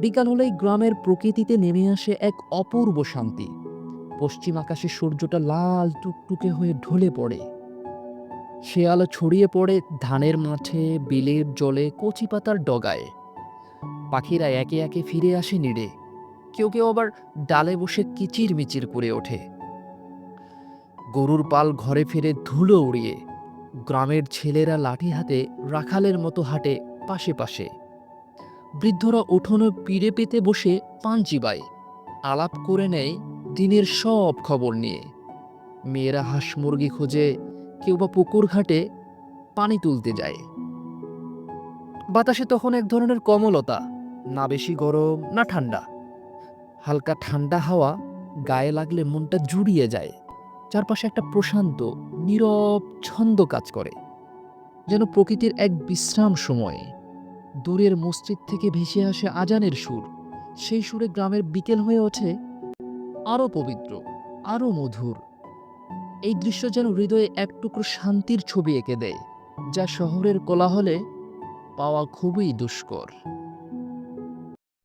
বিকাল হলেই গ্রামের প্রকৃতিতে নেমে আসে এক অপূর্ব শান্তি। পশ্চিম আকাশে সূর্যটা লাল টুকটুকে হয়ে ঢলে পড়ে, সে আলো ছড়িয়ে পড়ে ধানের মাঠে, বিলের জলে, কচি পাতার ডগায়। পাখিরা একে একে ফিরে আসে নিড়ে, কেউ কেউ আবার ডালে বসে কিচির মিচির করে ওঠে। গরুর পাল ঘরে ফিরে ধুলো উড়িয়ে, গ্রামের ছেলেরা লাঠি হাতে রাখালের মতো হাঁটে পাশে পাশে। বৃদ্ধরা উঠোনে পিড়ে পেতে বসে পান চিবায়, আলাপ করে নেয় দিনের সব খবর নিয়ে। মেয়েরা হাঁস মুরগি খোঁজে, কেউ বা পুকুর ঘাটে পানি তুলতে যায়। বাতাসে তখন এক ধরনের কমলতা, না বেশি গরম না ঠান্ডা। হালকা ঠান্ডা হাওয়া গায়ে লাগলে মনটা জুড়িয়ে যায়। চারপাশে একটা প্রশান্ত নীরব ছন্দ কাজ করে, যেন প্রকৃতির এক বিশ্রাম সময়ে। দূরের মসজিদ থেকে ভেসে আসে আজানের সুর, সেই সুরে গ্রামের বিকেল হয়ে ওঠে আরো পবিত্র, আরো মধুর। এই দৃশ্য যেন হৃদয়ে এক টুকরো শান্তির ছবি এঁকে দেয়, যা শহরের কোলাহলে পাওয়া খুবই দুষ্কর।